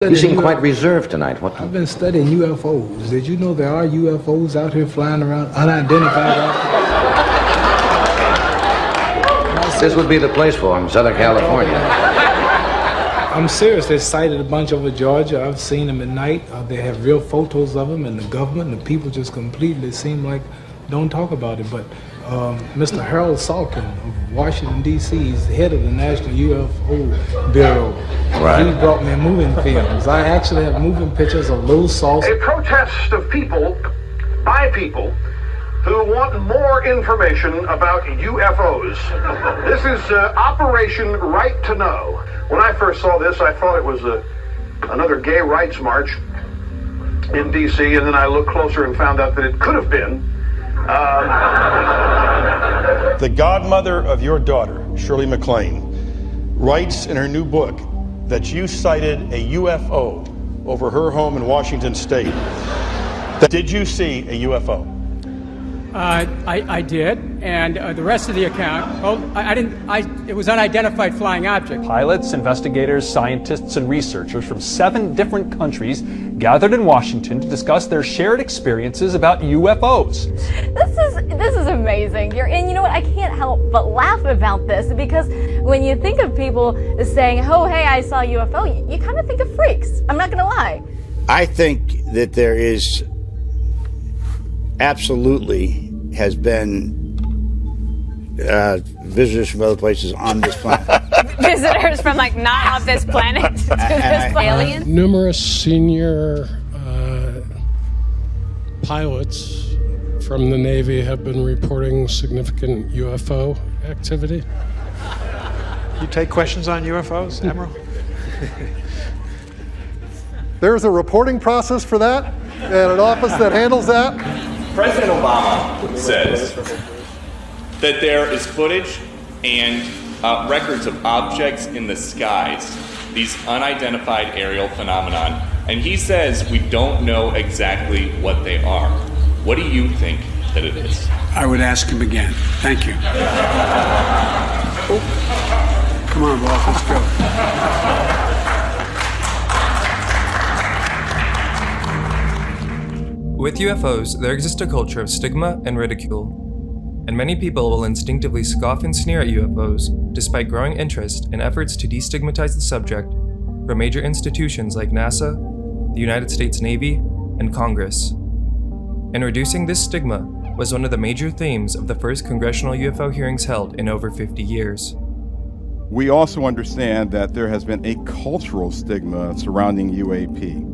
You seem quite reserved tonight. What? I've been studying UFOs. Did you know there are UFOs out here flying around, unidentified? This would be the place for them, Southern California. I'm serious. They sighted a bunch over Georgia. I've seen them at night. They have real photos of them, and the government and the people just completely seem like don't talk about it. But Mr. Harold Salkin of Washington, D.C., is the head of the National UFO Bureau. Right. He brought me moving films. I actually have moving pictures of little sauce. A protest of people, by people, who want more information about UFOs. This is Operation Right to Know. When I first saw this, I thought it was another gay rights march in D.C., and then I looked closer and found out that it could have been The godmother of your daughter, Shirley MacLaine, writes in her new book that you sighted a UFO over her home in Washington State. Did you see a UFO? I did, and the rest of the account, well, I didn't, it was unidentified flying object. Pilots, investigators, scientists, and researchers from 7 different countries gathered in Washington to discuss their shared experiences about UFOs. This is amazing. And you know what? I can't help but laugh about this because when you think of people saying, "Oh, hey, I saw a UFO," you kind of think of freaks. I'm not going to lie. I think that there is absolutely has been visitors from other places on this planet. Visitors from like not off this planet to this aliens? Numerous senior pilots from the Navy have been reporting significant UFO activity. You take questions on UFOs, Admiral? There's a reporting process for that and an office that handles that. President Obama says that there is footage and records of objects in the skies, these unidentified aerial phenomenon, and he says we don't know exactly what they are. What do you think that it is? I would ask him again. Thank you. Come on, boss, let's go. With UFOs, there exists a culture of stigma and ridicule, and many people will instinctively scoff and sneer at UFOs, despite growing interest in efforts to destigmatize the subject from major institutions like NASA, the United States Navy, and Congress. And reducing this stigma was one of the major themes of the first congressional UFO hearings held in over 50 years. We also understand that there has been a cultural stigma surrounding UAP.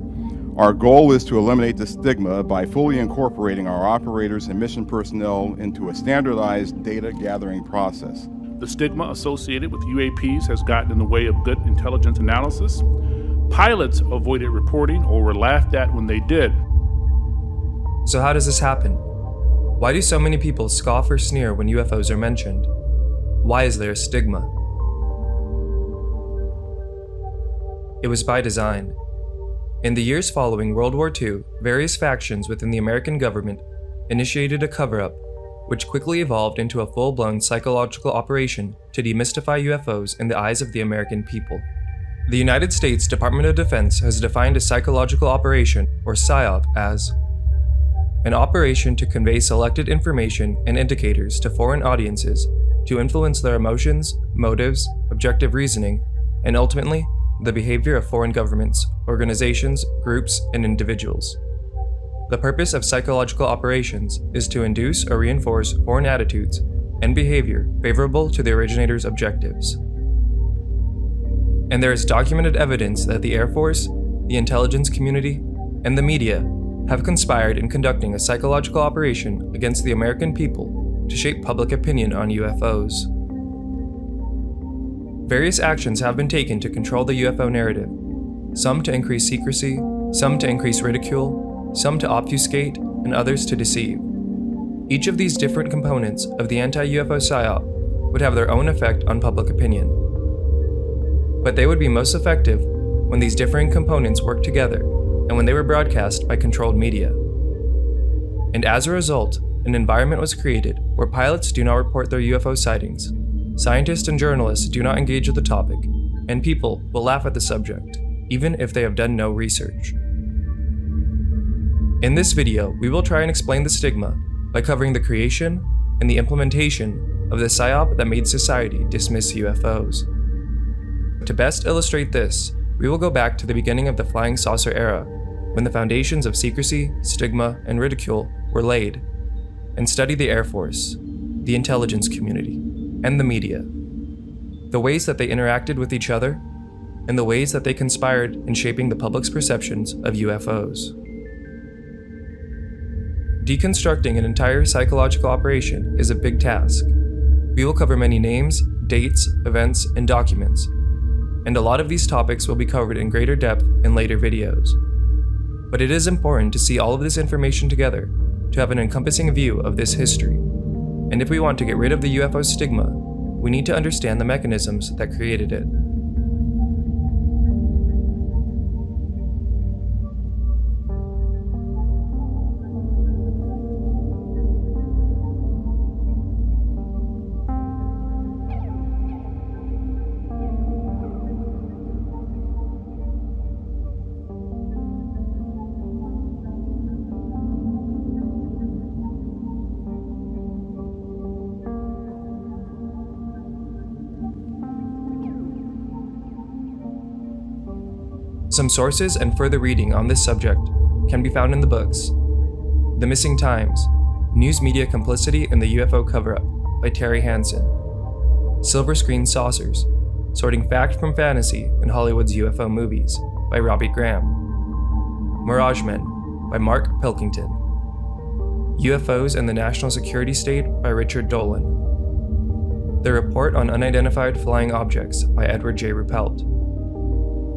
Our goal is to eliminate the stigma by fully incorporating our operators and mission personnel into a standardized data gathering process. The stigma associated with UAPs has gotten in the way of good intelligence analysis. Pilots avoided reporting or were laughed at when they did. So how does this happen? Why do so many people scoff or sneer when UFOs are mentioned? Why is there a stigma? It was by design. In the years following World War II, various factions within the American government initiated a cover-up, which quickly evolved into a full-blown psychological operation to demystify UFOs in the eyes of the American people. The United States Department of Defense has defined a psychological operation, or PSYOP, as an operation to convey selected information and indicators to foreign audiences to influence their emotions, motives, objective reasoning, and ultimately, the behavior of foreign governments, organizations, groups, and individuals. The purpose of psychological operations is to induce or reinforce foreign attitudes and behavior favorable to the originator's objectives. And there is documented evidence that the Air Force, the intelligence community, and the media have conspired in conducting a psychological operation against the American people to shape public opinion on UFOs. Various actions have been taken to control the UFO narrative, some to increase secrecy, some to increase ridicule, some to obfuscate, and others to deceive. Each of these different components of the anti-UFO PSYOP would have their own effect on public opinion. But they would be most effective when these differing components worked together and when they were broadcast by controlled media. And as a result, an environment was created where pilots do not report their UFO sightings, scientists and journalists do not engage with the topic, and people will laugh at the subject, even if they have done no research. In this video, we will try and explain the stigma by covering the creation and the implementation of the psyop that made society dismiss UFOs. To best illustrate this, we will go back to the beginning of the flying saucer era, when the foundations of secrecy, stigma, and ridicule were laid, and study the Air Force, the intelligence community, and the media, the ways that they interacted with each other, and the ways that they conspired in shaping the public's perceptions of UFOs. Deconstructing an entire psychological operation is a big task. We will cover many names, dates, events, and documents, and a lot of these topics will be covered in greater depth in later videos. But it is important to see all of this information together to have an encompassing view of this history. And if we want to get rid of the UFO stigma, we need to understand the mechanisms that created it. Some sources and further reading on this subject can be found in the books The Missing Times, News Media Complicity in the UFO Cover-Up by Terry Hansen, Silver Screen Saucers, Sorting Fact from Fantasy in Hollywood's UFO Movies by Robbie Graham, Mirage Men by Mark Pilkington, UFOs and the National Security State by Richard Dolan, The Report on Unidentified Flying Objects by Edward J. Ruppelt,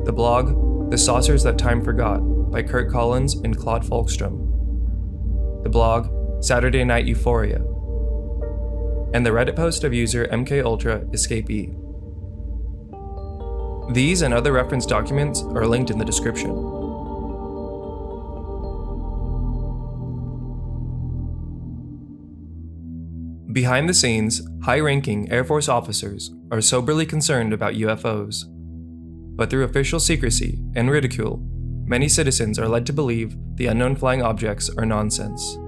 the blog The Saucers That Time Forgot by Kurt Collins and Claude Folkstrom, the blog Saturday Night Euphoria, and the Reddit post of user MKUltra Escapee. These and other reference documents are linked in the description. Behind the scenes, high-ranking Air Force officers are soberly concerned about UFOs. But through official secrecy and ridicule, many citizens are led to believe the unknown flying objects are nonsense.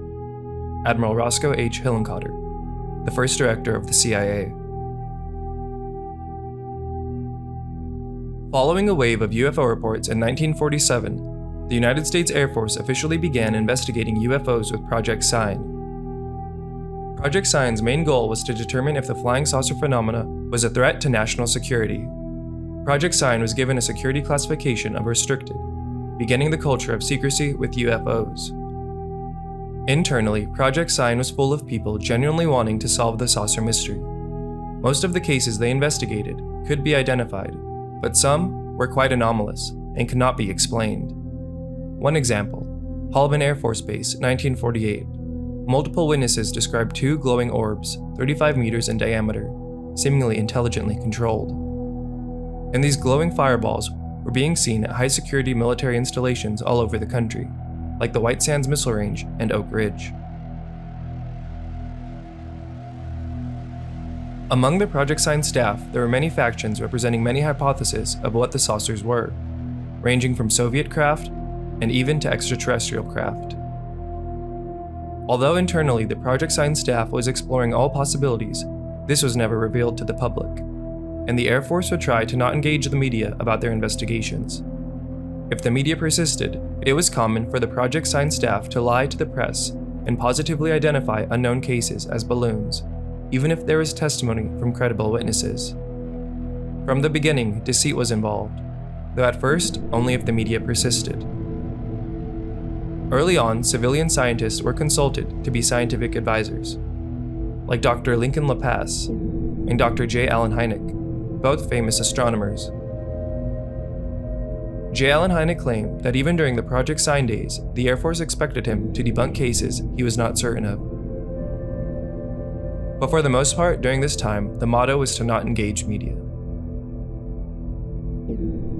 Admiral Roscoe H. Hillenkotter, the first director of the CIA. Following a wave of UFO reports in 1947, the United States Air Force officially began investigating UFOs with Project Sign. Project Sign's main goal was to determine if the flying saucer phenomena was a threat to national security. Project Sign was given a security classification of restricted, beginning the culture of secrecy with UFOs. Internally, Project Sign was full of people genuinely wanting to solve the saucer mystery. Most of the cases they investigated could be identified, but some were quite anomalous and could not be explained. One example, Holloman Air Force Base, 1948. Multiple witnesses described two glowing orbs, 35 meters in diameter, seemingly intelligently controlled. And these glowing fireballs were being seen at high-security military installations all over the country, like the White Sands Missile Range and Oak Ridge. Among the Project Sign staff, there were many factions representing many hypotheses of what the saucers were, ranging from Soviet craft and even to extraterrestrial craft. Although internally the Project Sign staff was exploring all possibilities, this was never revealed to the public, and the Air Force would try to not engage the media about their investigations. If the media persisted, it was common for the Project Sign staff to lie to the press and positively identify unknown cases as balloons, even if there was testimony from credible witnesses. From the beginning, deceit was involved, though at first only if the media persisted. Early on, civilian scientists were consulted to be scientific advisors, like Dr. Lincoln LaPace and Dr. J. Allen Hynek, both famous astronomers. J. Allen Hynek claimed that even during the Project Sign days, the Air Force expected him to debunk cases he was not certain of. But for the most part, during this time, the motto was to not engage media.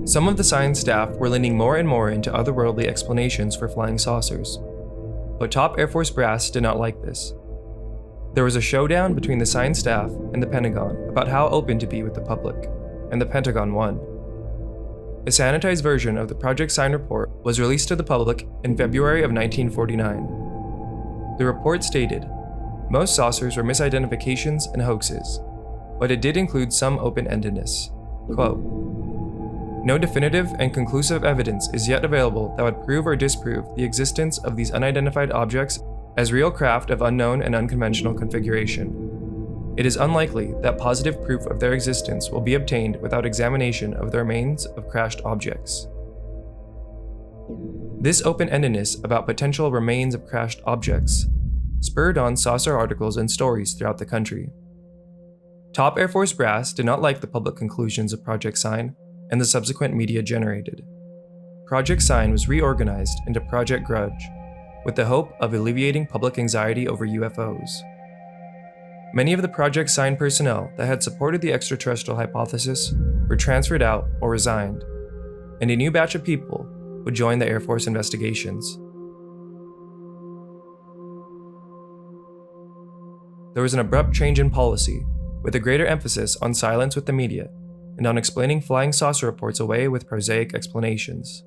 Some of the science staff were leaning more and more into otherworldly explanations for flying saucers, but top Air Force brass did not like this. There was a showdown between the science staff and the Pentagon about how open to be with the public, and the Pentagon won. a sanitized version of the Project Sign report was released to the public in February of 1949. The report stated, most saucers were misidentifications and hoaxes, but it did include some open-endedness. Quote, no definitive and conclusive evidence is yet available that would prove or disprove the existence of these unidentified objects as real craft of unknown and unconventional configuration. It is unlikely that positive proof of their existence will be obtained without examination of the remains of crashed objects. This open-endedness about potential remains of crashed objects spurred on saucer articles and stories throughout the country. Top Air Force brass did not like the public conclusions of Project Sign and the subsequent media generated. Project Sign was reorganized into Project Grudge, with the hope of alleviating public anxiety over UFOs. Many of the Project Sign personnel that had supported the extraterrestrial hypothesis were transferred out or resigned, and a new batch of people would join the Air Force investigations. There was an abrupt change in policy, with a greater emphasis on silence with the media and on explaining flying saucer reports away with prosaic explanations.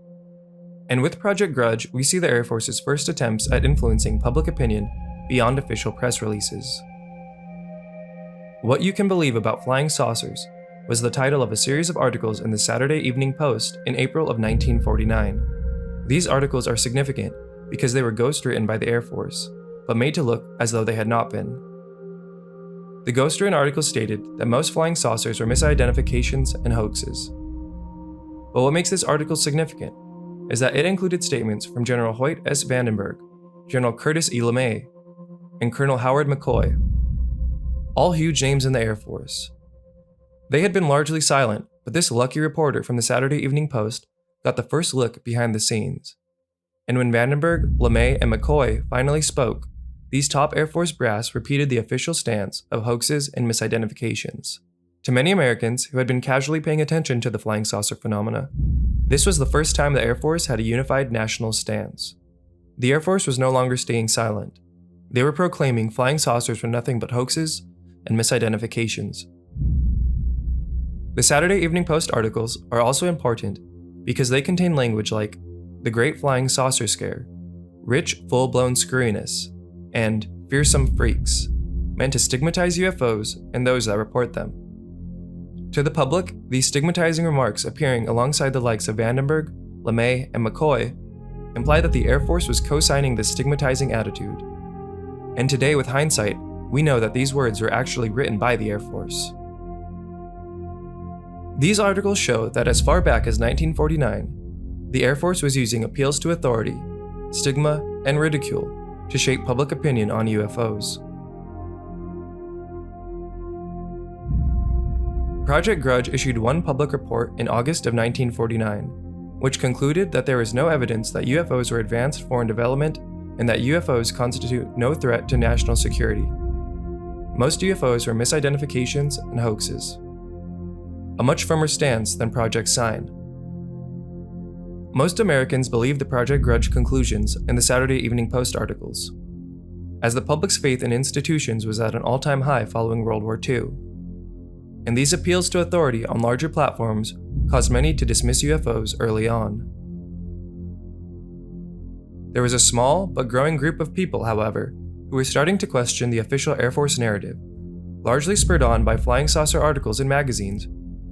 And with Project Grudge, we see the Air Force's first attempts at influencing public opinion beyond official press releases. What You Can Believe About Flying Saucers was the title of a series of articles in the Saturday Evening Post in April of 1949. These articles are significant because they were ghostwritten by the Air Force, but made to look as though they had not been. The ghostwritten article stated that most flying saucers were misidentifications and hoaxes. But what makes this article significant is that it included statements from General Hoyt S. Vandenberg, General Curtis E. LeMay, and Colonel Howard McCoy, all huge names in the Air Force. They had been largely silent, but this lucky reporter from the Saturday Evening Post got the first look behind the scenes. And when Vandenberg, LeMay, and McCoy finally spoke, these top Air Force brass repeated the official stance of hoaxes and misidentifications. To many Americans who had been casually paying attention to the flying saucer phenomena, this was the first time the Air Force had a unified national stance. The Air Force was no longer staying silent. They were proclaiming flying saucers were nothing but hoaxes and misidentifications. The Saturday Evening Post articles are also important because they contain language like the Great Flying Saucer Scare, rich, full-blown screwiness, and fearsome freaks, meant to stigmatize UFOs and those that report them. To the public, these stigmatizing remarks appearing alongside the likes of Vandenberg, LeMay, and McCoy imply that the Air Force was co-signing this stigmatizing attitude. And today, with hindsight, we know that these words were actually written by the Air Force. These articles show that as far back as 1949, the Air Force was using appeals to authority, stigma, and ridicule to shape public opinion on UFOs. Project Grudge issued one public report in August of 1949, which concluded that there was no evidence that UFOs were advanced foreign development and that UFOs constitute no threat to national security. Most UFOs were misidentifications and hoaxes. A much firmer stance than Project Sign. Most Americans believed the Project Grudge conclusions in the Saturday Evening Post articles, as the public's faith in institutions was at an all-time high following World War II. And these appeals to authority on larger platforms caused many to dismiss UFOs early on. There was a small but growing group of people, however, who were starting to question the official Air Force narrative, largely spurred on by flying saucer articles in magazines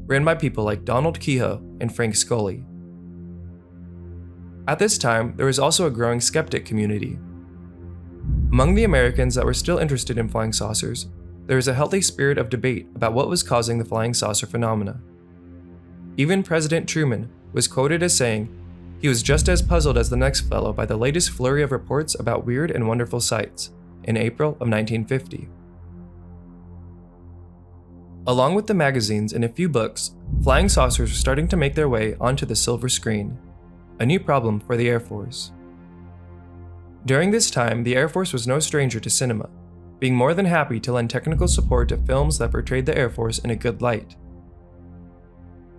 written by people like Donald Kehoe and Frank Scully. At this time, there was also a growing skeptic community. Among the Americans that were still interested in flying saucers, there was a healthy spirit of debate about what was causing the flying saucer phenomena. Even President Truman was quoted as saying he was just as puzzled as the next fellow by the latest flurry of reports about weird and wonderful sights in April of 1950. Along with the magazines and a few books, flying saucers were starting to make their way onto the silver screen, a new problem for the Air Force. During this time, the Air Force was no stranger to cinema, being more than happy to lend technical support to films that portrayed the Air Force in a good light.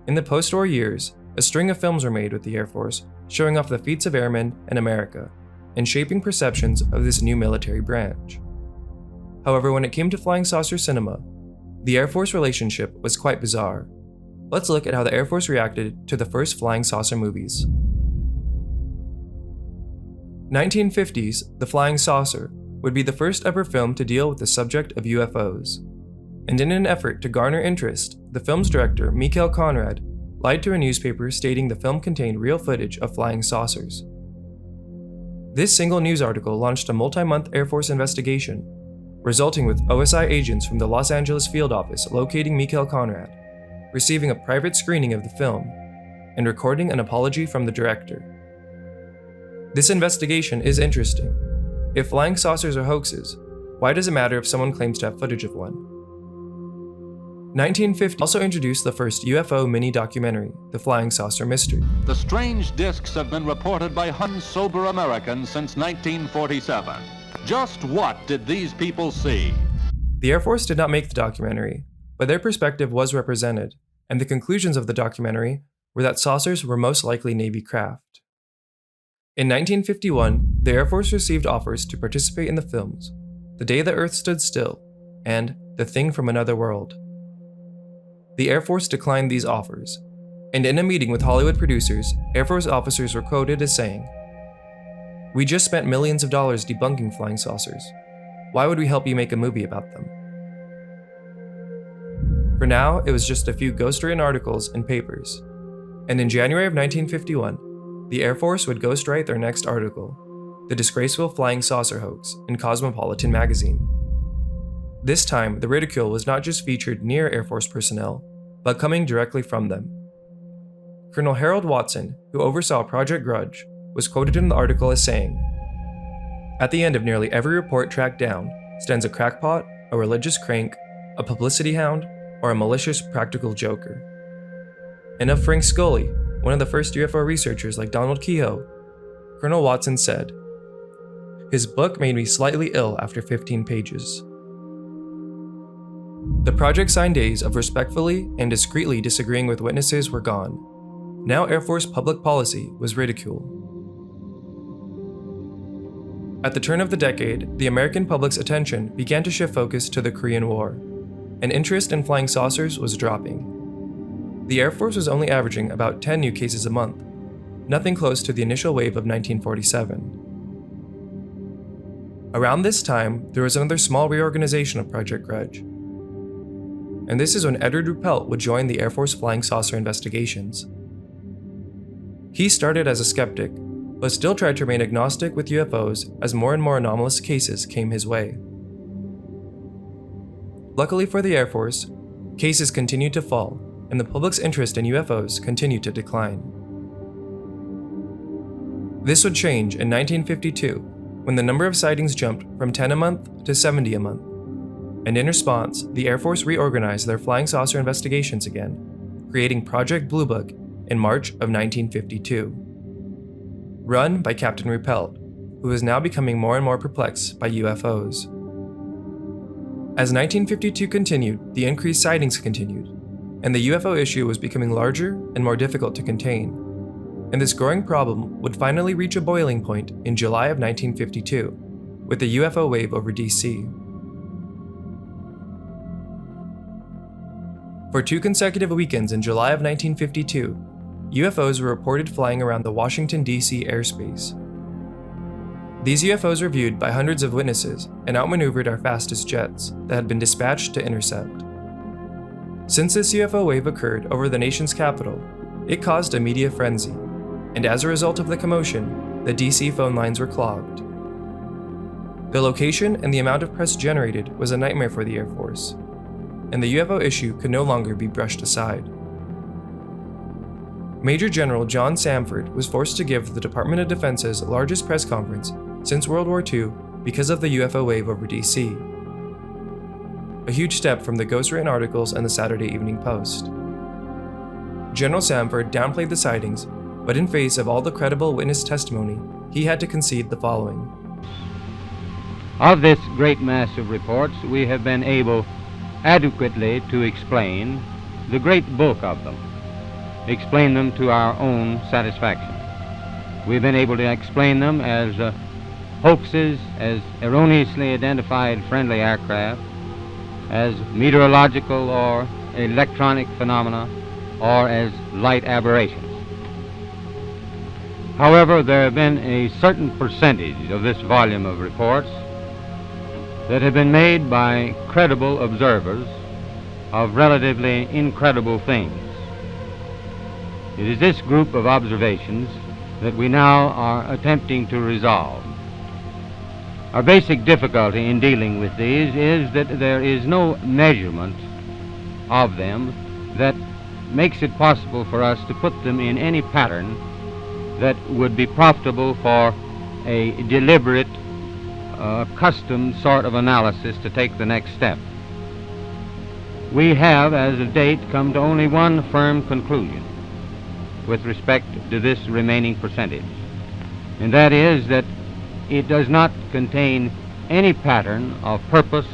In the post-war years, a string of films were made with the Air Force, showing off the feats of airmen and America, and shaping perceptions of this new military branch. However, when it came to flying saucer cinema, the Air Force relationship was quite bizarre. let's look at how the Air Force reacted to the first flying saucer movies. 1950s, The Flying Saucer would be the first ever film to deal with the subject of UFOs. And in an effort to garner interest, the film's director, Mikhail Conrad, lied to a newspaper stating the film contained real footage of flying saucers. This single news article launched a multi-month Air Force investigation, resulting with OSI agents from the Los Angeles field office locating Mikhail Conrad, receiving a private screening of the film, and recording an apology from the director. This investigation is interesting. If flying saucers are hoaxes, why does it matter if someone claims to have footage of one? 1950 also introduced the first UFO mini-documentary, The Flying Saucer Mystery. The strange discs have been reported by unsober Americans since 1947. Just what did these people see? The Air Force did not make the documentary, but their perspective was represented, and the conclusions of the documentary were that saucers were most likely Navy craft. In 1951, the Air Force received offers to participate in the films The Day the Earth Stood Still and The Thing from Another World. The Air Force declined these offers, and in a meeting with Hollywood producers, Air Force officers were quoted as saying, "We just spent millions of dollars debunking flying saucers. Why would we help you make a movie about them?" For now, it was just a few ghostwritten articles and papers, and in January of 1951, the Air Force would ghostwrite their next article, The Disgraceful Flying Saucer Hoax, in Cosmopolitan magazine. This time, the ridicule was not just featured near Air Force personnel, but coming directly from them. Colonel Harold Watson, who oversaw Project Grudge, was quoted in the article as saying, "At the end of nearly every report tracked down stands a crackpot, a religious crank, a publicity hound, or a malicious practical joker." And of Frank Scully, one of the first UFO researchers like Donald Kehoe, Colonel Watson said, "His book made me slightly ill after 15 pages." The project-signed days of respectfully and discreetly disagreeing with witnesses were gone. Now Air Force public policy was ridicule. At the turn of the decade, the American public's attention began to shift focus to the Korean War, and interest in flying saucers was dropping. The Air Force was only averaging about 10 new cases a month, nothing close to the initial wave of 1947. Around this time, there was another small reorganization of Project Grudge. And this is when Edward Ruppelt would join the Air Force flying saucer investigations. He started as a skeptic, but still tried to remain agnostic with UFOs as more and more anomalous cases came his way. Luckily for the Air Force, cases continued to fall, and the public's interest in UFOs continued to decline. This would change in 1952, when the number of sightings jumped from 10 a month to 70 a month. And in response, the Air Force reorganized their flying saucer investigations again, creating Project Blue Book in March of 1952. Run by Captain Ruppelt, who was now becoming more and more perplexed by UFOs. As 1952 continued, the increased sightings continued, and the UFO issue was becoming larger and more difficult to contain. And this growing problem would finally reach a boiling point in July of 1952, with the UFO wave over DC. For 2 consecutive weekends in July of 1952, UFOs were reported flying around the Washington, D.C. airspace. These UFOs were viewed by hundreds of witnesses and outmaneuvered our fastest jets that had been dispatched to intercept. Since this UFO wave occurred over the nation's capital, it caused a media frenzy, and as a result of the commotion, the DC phone lines were clogged. The location and the amount of press generated was a nightmare for the Air Force, and the UFO issue could no longer be brushed aside. Major General John Samford was forced to give the Department of Defense's largest press conference since World War II because of the UFO wave over DC. A huge step from the ghostwritten articles and the Saturday Evening Post. General Samford downplayed the sightings, but in face of all the credible witness testimony, he had to concede the following. Of this great mass of reports, we have been able adequately to explain the great bulk of them, explain them to our own satisfaction. We've been able to explain them as hoaxes, as erroneously identified friendly aircraft, as meteorological or electronic phenomena, or as light aberrations. However, there have been a certain percentage of this volume of reports that have been made by credible observers of relatively incredible things. It is this group of observations that we now are attempting to resolve. Our basic difficulty in dealing with these is that there is no measurement of them that makes it possible for us to put them in any pattern that would be profitable for a deliberate, custom sort of analysis to take the next step. We have, as of date, come to only one firm conclusion with respect to this remaining percentage, and that is that it does not contain any pattern of purpose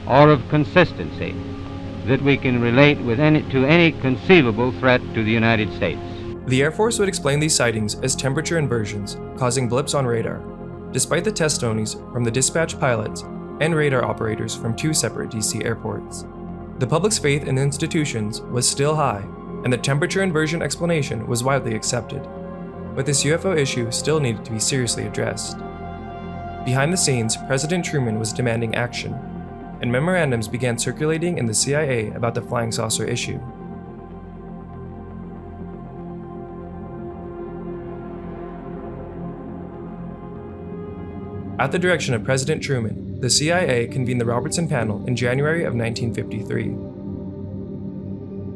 or of consistency that we can relate to any conceivable threat to the United States. The Air Force would explain these sightings as temperature inversions causing blips on radar, despite the testimonies from the dispatch pilots and radar operators from two separate DC airports. The public's faith in institutions was still high, and the temperature inversion explanation was widely accepted. But this UFO issue still needed to be seriously addressed. Behind the scenes, President Truman was demanding action, and memorandums began circulating in the CIA about the flying saucer issue. At the direction of President Truman, the CIA convened the Robertson Panel in January of 1953.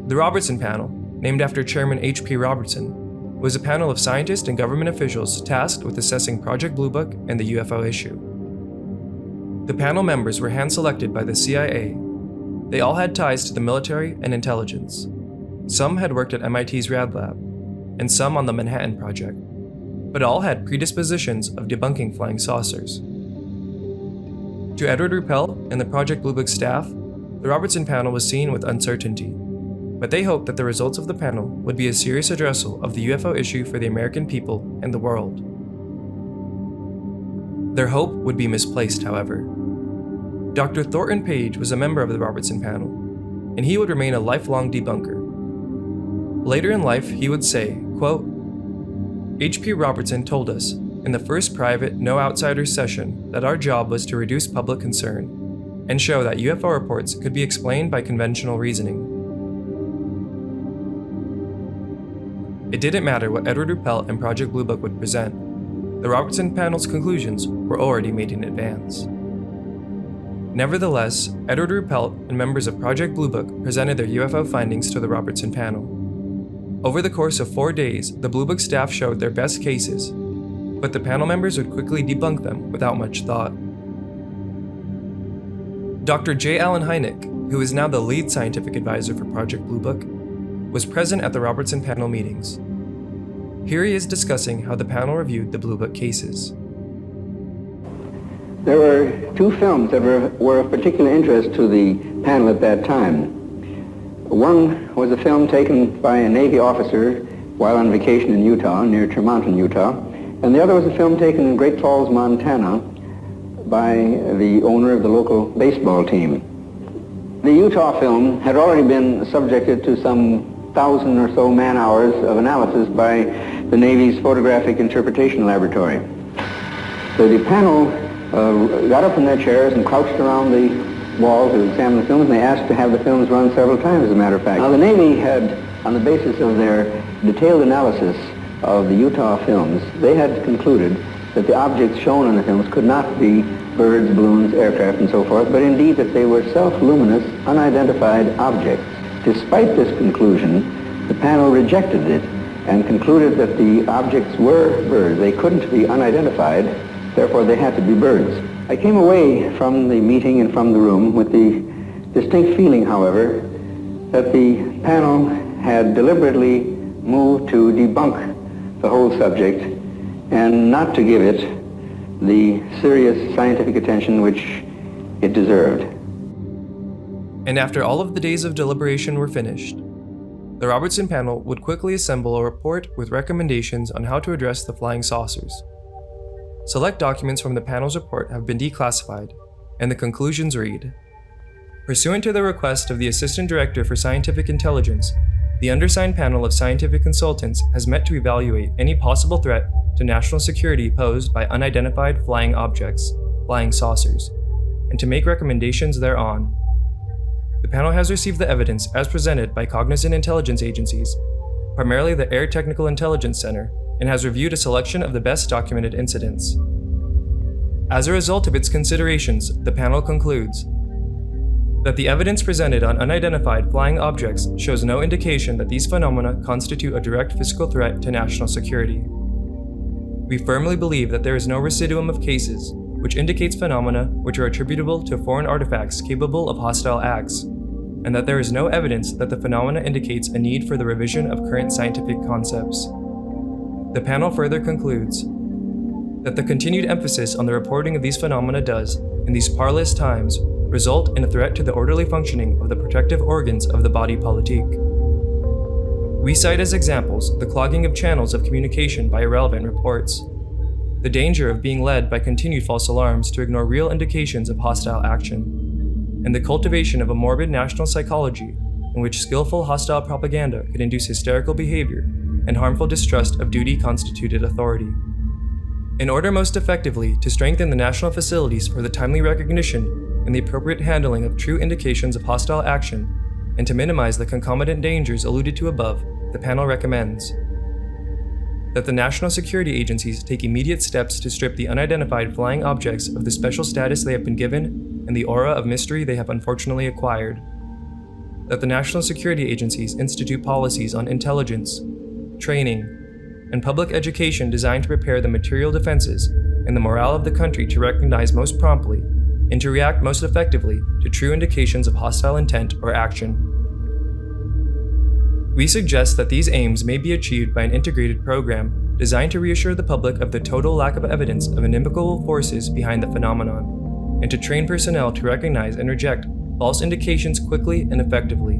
The Robertson Panel, named after Chairman H.P. Robertson, was a panel of scientists and government officials tasked with assessing Project Blue Book and the UFO issue. The panel members were hand-selected by the CIA. They all had ties to the military and intelligence. Some had worked at MIT's Rad Lab, and some on the Manhattan Project, but all had predispositions of debunking flying saucers. To Edward Ruppel and the Project Blue Book staff, the Robertson Panel was seen with uncertainty, but they hoped that the results of the panel would be a serious addressal of the UFO issue for the American people and the world. Their hope would be misplaced, however. Dr. Thornton Page was a member of the Robertson Panel, and he would remain a lifelong debunker. Later in life, he would say, quote, H.P. Robertson told us in the first private, no outsiders session that our job was to reduce public concern and show that UFO reports could be explained by conventional reasoning. It didn't matter what Edward Ruppel and Project Blue Book would present. The Robertson Panel's conclusions were already made in advance. Nevertheless, Edward Ruppel and members of Project Blue Book presented their UFO findings to the Robertson Panel. Over the course of 4 days, the Blue Book staff showed their best cases, but the panel members would quickly debunk them without much thought. Dr. J. Allen Hynek, who is now the lead scientific advisor for Project Blue Book, was present at the Robertson Panel meetings. Here he is discussing how the panel reviewed the Blue Book cases. There were two films that were of particular interest to the panel at that time. One was a film taken by a Navy officer while on vacation in Utah, near Tremonton, Utah, and the other was a film taken in Great Falls, Montana by the owner of the local baseball team. The Utah film had already been subjected to some 1,000 or so man-hours of analysis by the Navy's Photographic Interpretation Laboratory. So the panel got up from their chairs and crouched around the wall to examine the films, and they asked to have the films run several times, as a matter of fact. Now, the Navy had, on the basis of their detailed analysis of the Utah films, they had concluded that the objects shown in the films could not be birds, balloons, aircraft, and so forth, but indeed that they were self-luminous, unidentified objects. Despite this conclusion, the panel rejected it and concluded that the objects were birds. They couldn't be unidentified, therefore they had to be birds. I came away from the meeting and from the room with the distinct feeling, however, that the panel had deliberately moved to debunk the whole subject and not to give it the serious scientific attention which it deserved. And after all of the days of deliberation were finished, the Robertson Panel would quickly assemble a report with recommendations on how to address the flying saucers. Select documents from the panel's report have been declassified, and the conclusions read, pursuant to the request of the Assistant Director for Scientific Intelligence, The undersigned panel of scientific consultants has met to evaluate any possible threat to national security posed by unidentified flying objects, flying saucers, and to make recommendations thereon. The panel has received the evidence as presented by cognizant intelligence agencies, primarily the Air Technical Intelligence Center, and has reviewed a selection of the best documented incidents. As a result of its considerations, the panel concludes that the evidence presented on unidentified flying objects shows no indication that these phenomena constitute a direct physical threat to national security. We firmly believe that there is no residuum of cases which indicates phenomena which are attributable to foreign artifacts capable of hostile acts, and that there is no evidence that the phenomena indicates a need for the revision of current scientific concepts. The panel further concludes that the continued emphasis on the reporting of these phenomena does, in these parlous times, result in a threat to the orderly functioning of the protective organs of the body politique. We cite as examples the clogging of channels of communication by irrelevant reports, the danger of being led by continued false alarms to ignore real indications of hostile action, and the cultivation of a morbid national psychology in which skillful hostile propaganda could induce hysterical behavior and harmful distrust of duty-constituted authority. In order most effectively to strengthen the national facilities for the timely recognition and the appropriate handling of true indications of hostile action, and to minimize the concomitant dangers alluded to above, the panel recommends that the national security agencies take immediate steps to strip the unidentified flying objects of the special status they have been given and the aura of mystery they have unfortunately acquired, that the national security agencies institute policies on intelligence, training, and public education designed to prepare the material defenses and the morale of the country to recognize most promptly and to react most effectively to true indications of hostile intent or action. We suggest that these aims may be achieved by an integrated program designed to reassure the public of the total lack of evidence of inimical forces behind the phenomenon, and to train personnel to recognize and reject false indications quickly and effectively,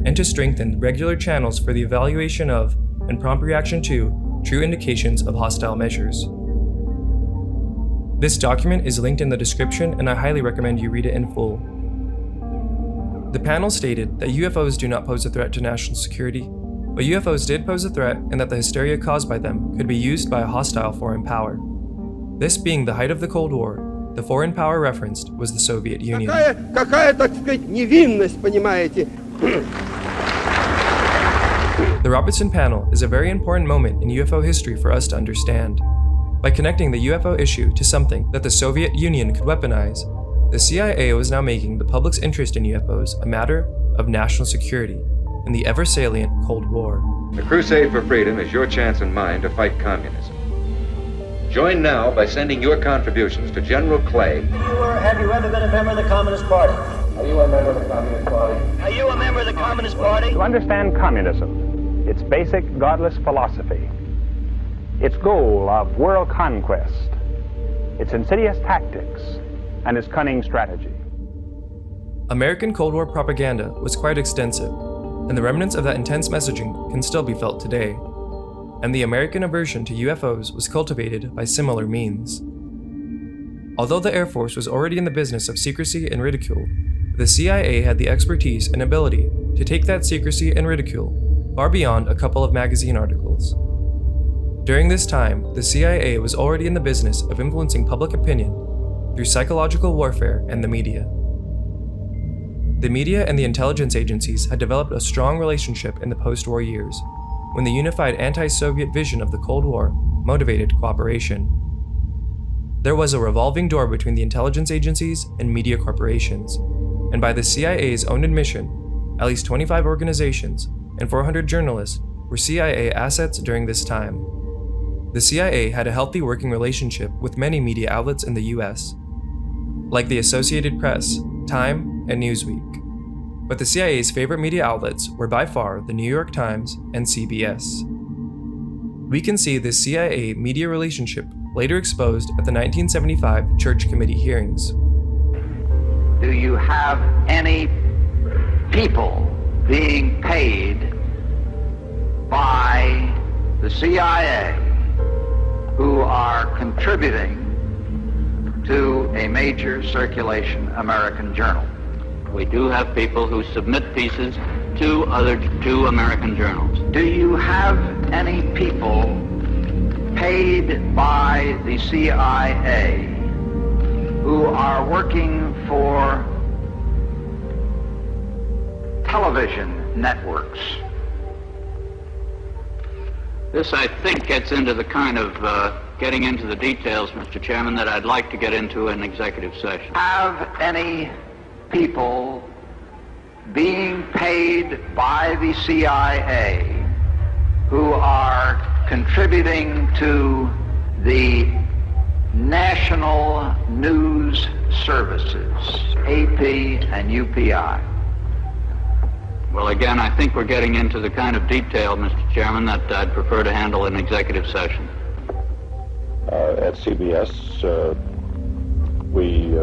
and to strengthen regular channels for the evaluation of and prompt reaction to true indications of hostile measures. This document is linked in the description, and I highly recommend you read it in full. The panel stated that UFOs do not pose a threat to national security, but UFOs did pose a threat and that the hysteria caused by them could be used by a hostile foreign power. This being the height of the Cold War, the foreign power referenced was the Soviet Union. The Robertson panel is a very important moment in UFO history for us to understand. By connecting the UFO issue to something that the Soviet Union could weaponize, the CIA was now making the public's interest in UFOs a matter of national security in the ever-salient Cold War. The crusade for freedom is your chance and mine to fight communism. Join now by sending your contributions to General Clay. Have you ever been a member of the Communist Party? Are you a member of the Communist Party? Are you a member of the Communist Party? To understand communism, its basic godless philosophy, its goal of world conquest, its insidious tactics, and its cunning strategy. American Cold War propaganda was quite extensive, and the remnants of that intense messaging can still be felt today. And the American aversion to UFOs was cultivated by similar means. Although the Air Force was already in the business of secrecy and ridicule, the CIA had the expertise and ability to take that secrecy and ridicule far beyond a couple of magazine articles. During this time, the CIA was already in the business of influencing public opinion through psychological warfare and the media. The media and the intelligence agencies had developed a strong relationship in the post-war years, when the unified anti-Soviet vision of the Cold War motivated cooperation. There was a revolving door between the intelligence agencies and media corporations, and by the CIA's own admission, at least 25 organizations and 400 journalists were CIA assets during this time. The CIA had a healthy working relationship with many media outlets in the US, like the Associated Press, Time, and Newsweek. But the CIA's favorite media outlets were by far the New York Times and CBS. We can see this CIA media relationship later exposed at the 1975 Church Committee hearings. Do you have any people being paid by the CIA who are contributing to a major circulation American journal? We do have people who submit pieces two American journals. Do you have any people paid by the CIA who are working for television networks? This, I think, gets into the kind of getting into the details, Mr. Chairman, that I'd like to get into in executive session. Have any people being paid by the CIA who are contributing to the national news services, AP and UPI? Well, again, I think we're getting into the kind of detail, Mr. Chairman, that I'd prefer to handle in executive session. At CBS, we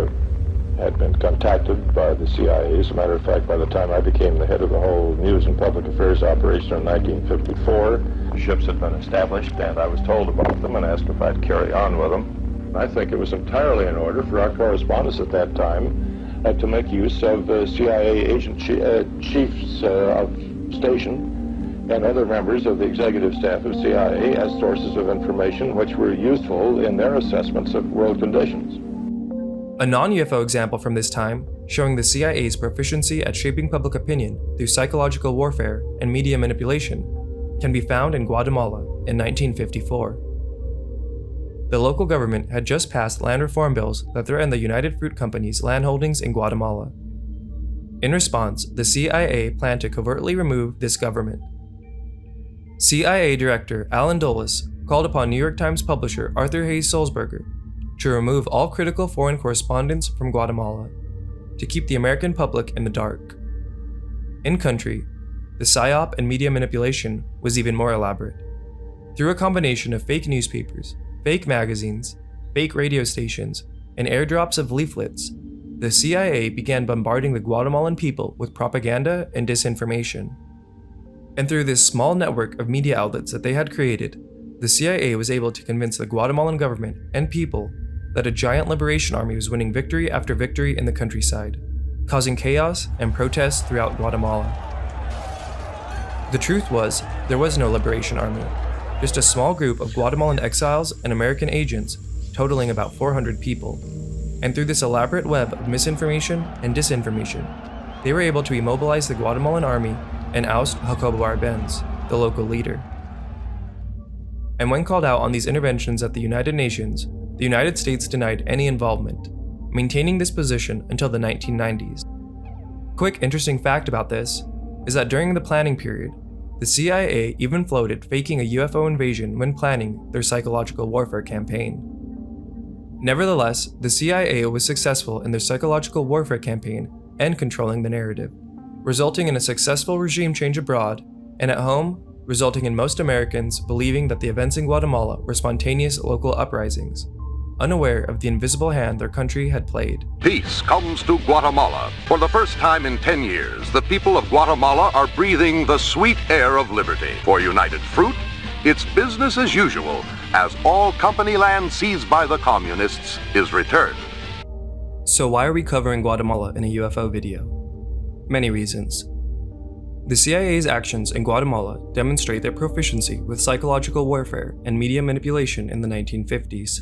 had been contacted by the CIA. As a matter of fact, by the time I became the head of the whole news and public affairs operation in 1954, ships had been established, and I was told about them and asked if I'd carry on with them. I think it was entirely in order for our correspondents at that time to make use of CIA agent chiefs of station and other members of the executive staff of CIA as sources of information which were useful in their assessments of world conditions. A non-UFO example from this time, showing the CIA's proficiency at shaping public opinion through psychological warfare and media manipulation, can be found in Guatemala in 1954. The local government had just passed land reform bills that threatened the United Fruit Company's land holdings in Guatemala. In response, the CIA planned to covertly remove this government. CIA Director Alan Dulles called upon New York Times publisher Arthur Hayes Sulzberger to remove all critical foreign correspondence from Guatemala, to keep the American public in the dark. In country, the PSYOP and media manipulation was even more elaborate. Through a combination of fake newspapers, fake magazines, fake radio stations, and airdrops of leaflets, the CIA began bombarding the Guatemalan people with propaganda and disinformation. And through this small network of media outlets that they had created, the CIA was able to convince the Guatemalan government and people that a giant liberation army was winning victory after victory in the countryside, causing chaos and protests throughout Guatemala. The truth was, there was no liberation army, just a small group of Guatemalan exiles and American agents totaling about 400 people. And through this elaborate web of misinformation and disinformation, they were able to immobilize the Guatemalan army and oust Jacobo Arbenz, the local leader. And when called out on these interventions at the United Nations, the United States denied any involvement, maintaining this position until the 1990s. Quick interesting fact about this is that during the planning period, the CIA even floated faking a UFO invasion when planning their psychological warfare campaign. Nevertheless, the CIA was successful in their psychological warfare campaign and controlling the narrative, resulting in a successful regime change abroad, and at home, resulting in most Americans believing that the events in Guatemala were spontaneous local uprisings, unaware of the invisible hand their country had played. Peace comes to Guatemala. For the first time in 10 years, the people of Guatemala are breathing the sweet air of liberty. For United Fruit, it's business as usual, as all company land seized by the communists is returned. So why are we covering Guatemala in a UFO video? Many reasons. The CIA's actions in Guatemala demonstrate their proficiency with psychological warfare and media manipulation in the 1950s.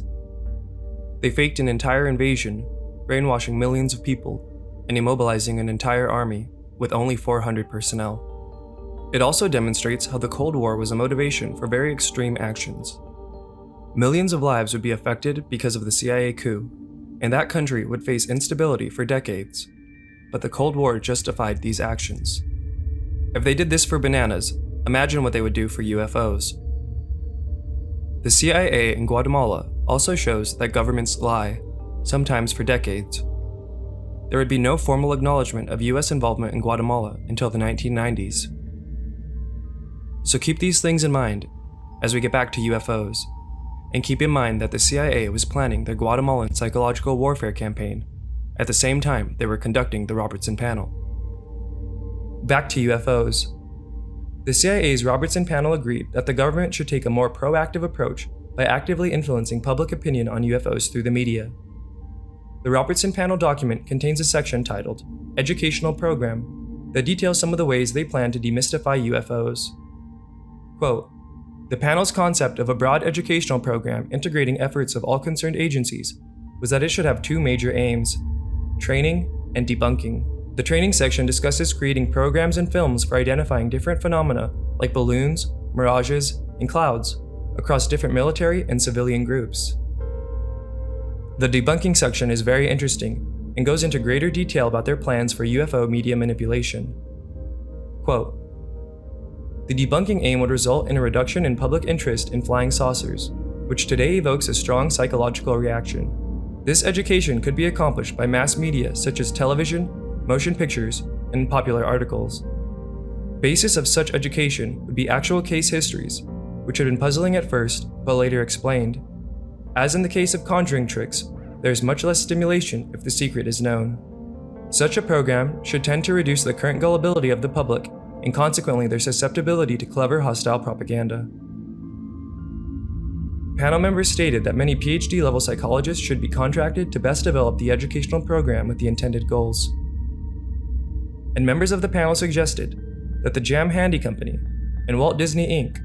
They faked an entire invasion, brainwashing millions of people, and immobilizing an entire army with only 400 personnel. It also demonstrates how the Cold War was a motivation for very extreme actions. Millions of lives would be affected because of the CIA coup, and that country would face instability for decades. But the Cold War justified these actions. If they did this for bananas, imagine what they would do for UFOs. The CIA in Guatemala also shows that governments lie, sometimes for decades. There would be no formal acknowledgement of US involvement in Guatemala until the 1990s. So keep these things in mind as we get back to UFOs, and keep in mind that the CIA was planning their Guatemalan psychological warfare campaign at the same time they were conducting the Robertson Panel. Back to UFOs. The CIA's Robertson Panel agreed that the government should take a more proactive approach by actively influencing public opinion on UFOs through the media. The Robertson Panel document contains a section titled Educational Program, that details some of the ways they plan to demystify UFOs. Quote, "The panel's concept of a broad educational program integrating efforts of all concerned agencies was that it should have two major aims: training and debunking. The training section discusses creating programs and films for identifying different phenomena like balloons, mirages, and clouds across different military and civilian groups. The debunking section is very interesting and goes into greater detail about their plans for UFO media manipulation. Quote, "The debunking aim would result in a reduction in public interest in flying saucers, which today evokes a strong psychological reaction. This education could be accomplished by mass media such as television, motion pictures, and popular articles. Basis of such education would be actual case histories, which had been puzzling at first, but later explained. As in the case of conjuring tricks, there is much less stimulation if the secret is known. Such a program should tend to reduce the current gullibility of the public and consequently their susceptibility to clever hostile propaganda." Panel members stated that many PhD-level psychologists should be contracted to best develop the educational program with the intended goals. And members of the panel suggested that the Jam Handy Company and Walt Disney Inc.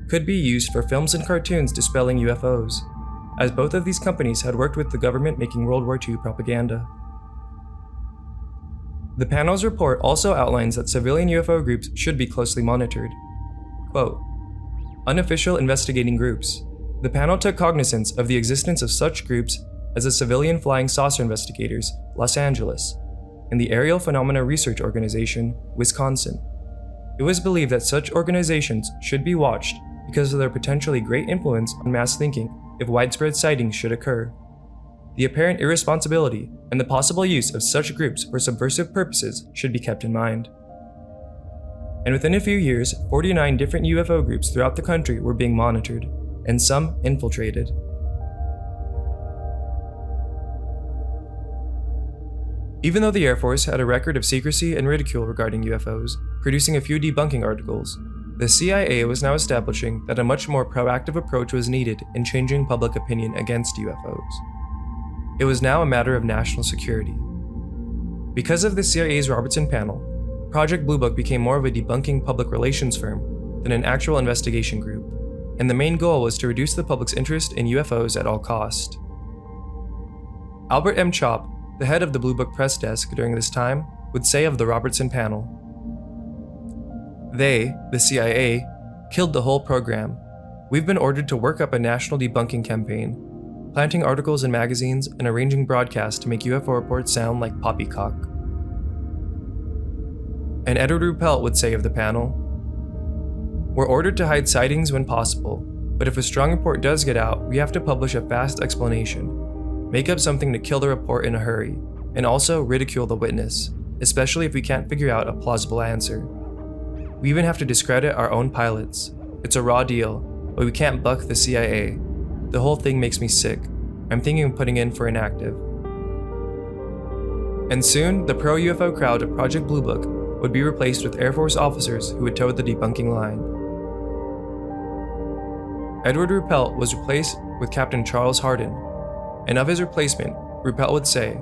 could be used for films and cartoons dispelling UFOs, as both of these companies had worked with the government making World War II propaganda. The panel's report also outlines that civilian UFO groups should be closely monitored. Quote, "Unofficial investigating groups. The panel took cognizance of the existence of such groups as the Civilian Flying Saucer Investigators, Los Angeles, and the Aerial Phenomena Research Organization, Wisconsin. It was believed that such organizations should be watched because of their potentially great influence on mass thinking if widespread sightings should occur. The apparent irresponsibility and the possible use of such groups for subversive purposes should be kept in mind." And within a few years, 49 different UFO groups throughout the country were being monitored, and some infiltrated. Even though the Air Force had a record of secrecy and ridicule regarding UFOs, producing a few debunking articles, the CIA was now establishing that a much more proactive approach was needed in changing public opinion against UFOs. It was now a matter of national security. Because of the CIA's Robertson panel, Project Blue Book became more of a debunking public relations firm than an actual investigation group, and the main goal was to reduce the public's interest in UFOs at all cost. Albert M. Chopp, the head of the Blue Book press desk during this time, would say of the Robertson panel, "They, the CIA, killed the whole program. We've been ordered to work up a national debunking campaign, planting articles in magazines and arranging broadcasts to make UFO reports sound like poppycock." And Edward Ruppelt would say of the panel, "We're ordered to hide sightings when possible, but if a strong report does get out, we have to publish a fast explanation, make up something to kill the report in a hurry, and also ridicule the witness, especially if we can't figure out a plausible answer. We even have to discredit our own pilots. It's a raw deal, but we can't buck the CIA. The whole thing makes me sick. I'm thinking of putting in for inactive." And soon, the pro-UFO crowd of Project Blue Book would be replaced with Air Force officers who would toe the debunking line. Edward Ruppelt was replaced with Captain Charles Hardin, and of his replacement, Ruppelt would say,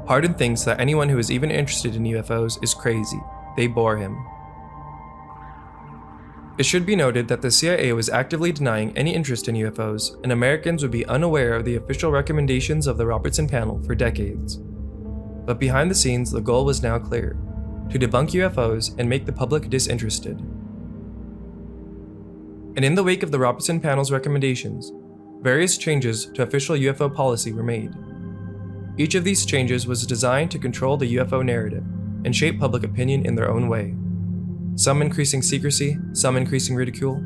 "Hardin thinks that anyone who is even interested in UFOs is crazy. They bore him." It should be noted that the CIA was actively denying any interest in UFOs, and Americans would be unaware of the official recommendations of the Robertson panel for decades. But behind the scenes, the goal was now clear: to debunk UFOs and make the public disinterested. And in the wake of the Robertson panel's recommendations, various changes to official UFO policy were made. Each of these changes was designed to control the UFO narrative and shape public opinion in their own way. Some increasing secrecy, some increasing ridicule,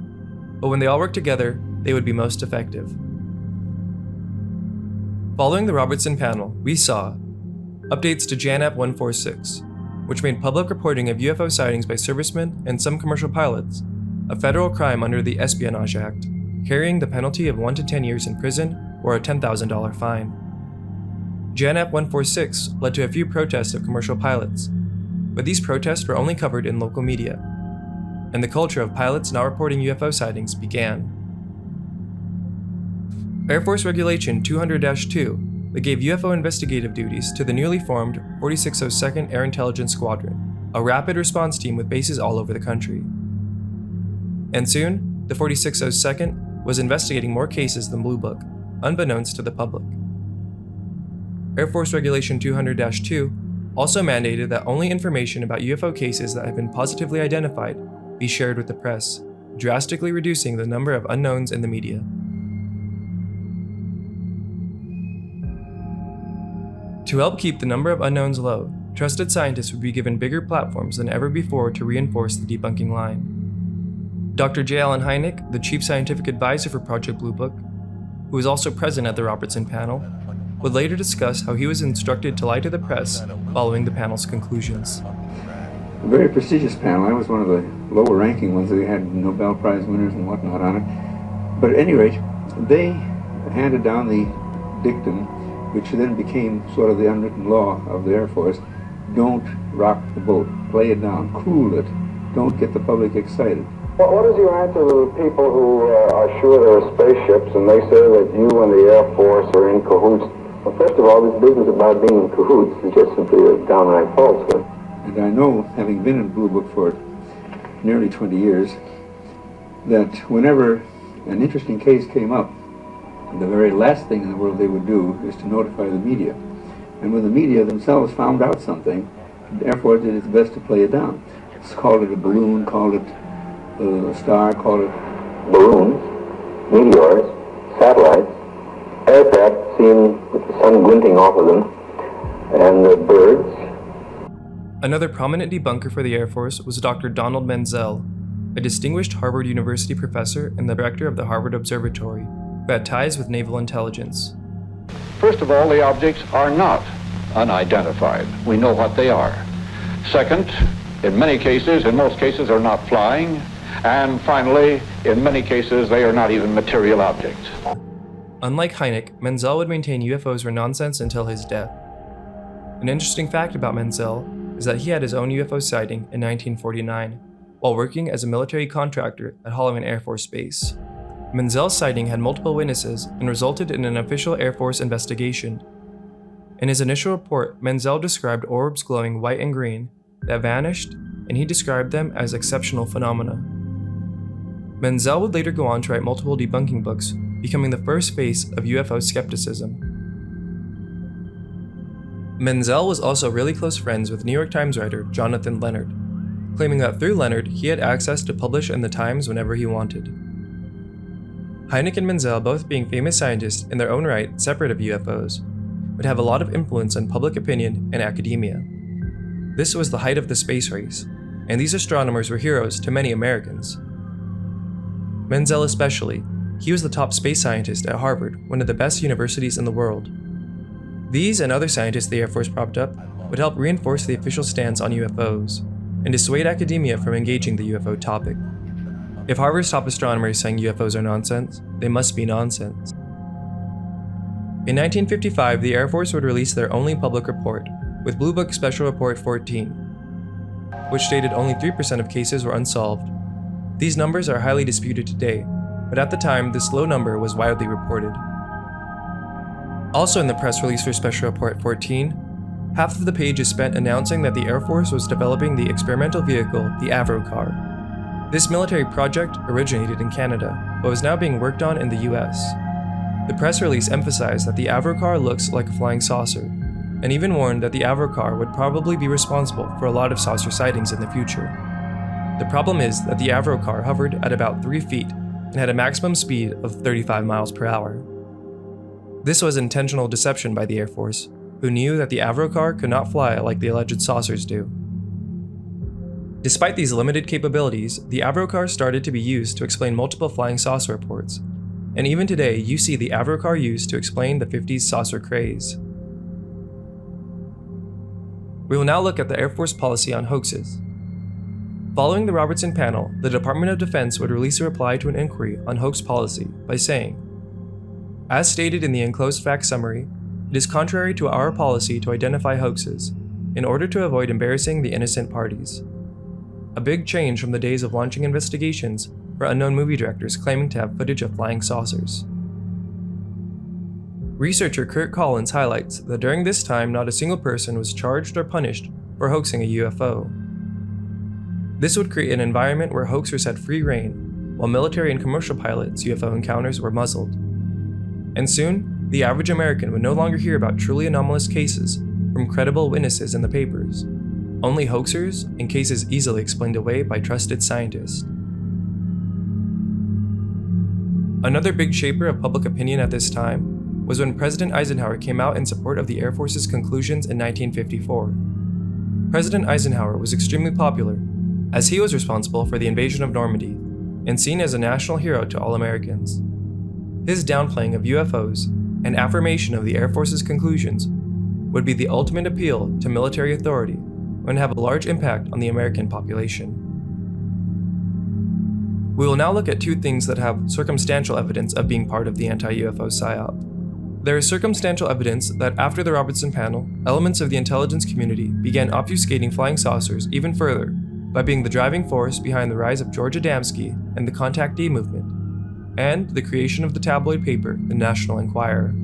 but when they all worked together, they would be most effective. Following the Robertson panel, we saw updates to JANAP 146, which made public reporting of UFO sightings by servicemen and some commercial pilots a federal crime under the Espionage Act, carrying the penalty of 1 to 10 years in prison or a $10,000 fine. JANAP 146 led to a few protests of commercial pilots, but these protests were only covered in local media, and the culture of pilots not reporting UFO sightings began. Air Force Regulation 200-2 that gave UFO investigative duties to the newly formed 4602nd Air Intelligence Squadron a rapid response team with bases all over the country. And soon, the 4602nd was investigating more cases than Blue Book, unbeknownst to the public. Air Force Regulation 200-2 also mandated that only information about UFO cases that have been positively identified be shared with the press, drastically reducing the number of unknowns in the media. To help keep the number of unknowns low, trusted scientists would be given bigger platforms than ever before to reinforce the debunking line. Dr. J. Allen Hynek, the chief scientific advisor for Project Blue Book, who was also present at the Robertson panel, would later discuss how he was instructed to lie to the press following the panel's conclusions. A very prestigious panel. I was one of the lower ranking ones. They had Nobel Prize winners and whatnot on it. But at any rate, they handed down the dictum, which then became sort of the unwritten law of the Air Force. Don't rock the boat. Play it down. Cool it. Don't get the public excited. What is your answer to people who are sure there are spaceships and they say that you and the Air Force are in cahoots? Well, first of all, this business about being in cahoots is just simply a downright falsehood. And I know, having been in Blue Book for nearly 20 years, that whenever an interesting case came up, the very last thing in the world they would do is to notify the media. And when the media themselves found out something, the Air Force did its best to play it down. It's called it a balloon, called it a star, called it Balloons, meteors, satellites, aircraft seen with the sun glinting off of them, and the birds. Another prominent debunker for the Air Force was Dr. Donald Menzel, a distinguished Harvard University professor and the director of the Harvard Observatory, who had ties with naval intelligence. First of all, the objects are not unidentified. We know what they are. Second, in most cases, they're not flying. And finally, in many cases, they are not even material objects. Unlike Hynek, Menzel would maintain UFOs were nonsense until his death. An interesting fact about Menzel is that he had his own UFO sighting in 1949, while working as a military contractor at Holloman Air Force Base. Menzel's sighting had multiple witnesses and resulted in an official Air Force investigation. In his initial report, Menzel described orbs glowing white and green that vanished, and he described them as exceptional phenomena. Menzel would later go on to write multiple debunking books, becoming the first face of UFO skepticism. Menzel was also really close friends with New York Times writer Jonathan Leonard, claiming that through Leonard he had access to publish in the Times whenever he wanted. Hynek and Menzel, both being famous scientists in their own right separate of UFOs, would have a lot of influence on public opinion and academia. This was the height of the space race, and these astronomers were heroes to many Americans. Menzel especially. He was the top space scientist at Harvard, one of the best universities in the world. These and other scientists the Air Force propped up would help reinforce the official stance on UFOs and dissuade academia from engaging the UFO topic. If Harvard's top astronomers saying UFOs are nonsense, they must be nonsense. In 1955, the Air Force would release their only public report, with Blue Book Special Report 14, which stated only 3% of cases were unsolved. These numbers are highly disputed today, but at the time, this low number was widely reported. Also in the press release for Special Report 14, half of the page is spent announcing that the Air Force was developing the experimental vehicle, the Avro-Car. This military project originated in Canada, but was now being worked on in the US. The press release emphasized that the Avro-Car looks like a flying saucer, and even warned that the Avro-Car would probably be responsible for a lot of saucer sightings in the future. The problem is that the Avro-Car hovered at about 3 feet and had a maximum speed of 35 miles per hour. This was intentional deception by the Air Force, who knew that the Avro-Car could not fly like the alleged saucers do. Despite these limited capabilities, the Avro-Car started to be used to explain multiple flying saucer reports, and even today you see the Avro-Car used to explain the 50s saucer craze. We will now look at the Air Force policy on hoaxes. Following the Robertson panel, the Department of Defense would release a reply to an inquiry on hoax policy by saying, "As stated in the enclosed fact summary, it is contrary to our policy to identify hoaxes, in order to avoid embarrassing the innocent parties." A big change from the days of launching investigations for unknown movie directors claiming to have footage of flying saucers. Researcher Kurt Collins highlights that during this time not a single person was charged or punished for hoaxing a UFO. This would create an environment where hoaxers had free rein, while military and commercial pilots' UFO encounters were muzzled. And soon, the average American would no longer hear about truly anomalous cases from credible witnesses in the papers, only hoaxers and cases easily explained away by trusted scientists. Another big shaper of public opinion at this time was when President Eisenhower came out in support of the Air Force's conclusions in 1954. President Eisenhower was extremely popular, as he was responsible for the invasion of Normandy and seen as a national hero to all Americans. His downplaying of UFOs and affirmation of the Air Force's conclusions would be the ultimate appeal to military authority and have a large impact on the American population. We will now look at two things that have circumstantial evidence of being part of the anti-UFO psyop. There is circumstantial evidence that after the Robertson panel, elements of the intelligence community began obfuscating flying saucers even further by being the driving force behind the rise of George Adamski and the contactee movement, and the creation of the tabloid paper, the National Enquirer.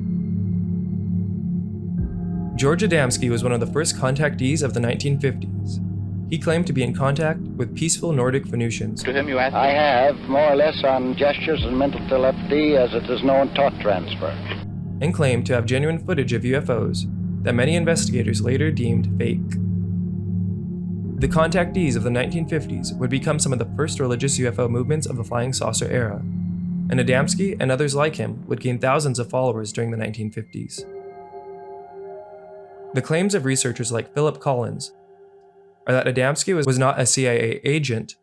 George Adamski was one of the first contactees of the 1950s. He claimed to be in contact with peaceful Nordic Venusians. To whom you ask? I have, more or less on gestures and mental telepathy as it is known thought transfer. And claimed to have genuine footage of UFOs that many investigators later deemed fake. The contactees of the 1950s would become some of the first religious UFO movements of the flying saucer era, and Adamski and others like him would gain thousands of followers during the 1950s. The claims of researchers like Philip Collins are that Adamski was not a CIA agent,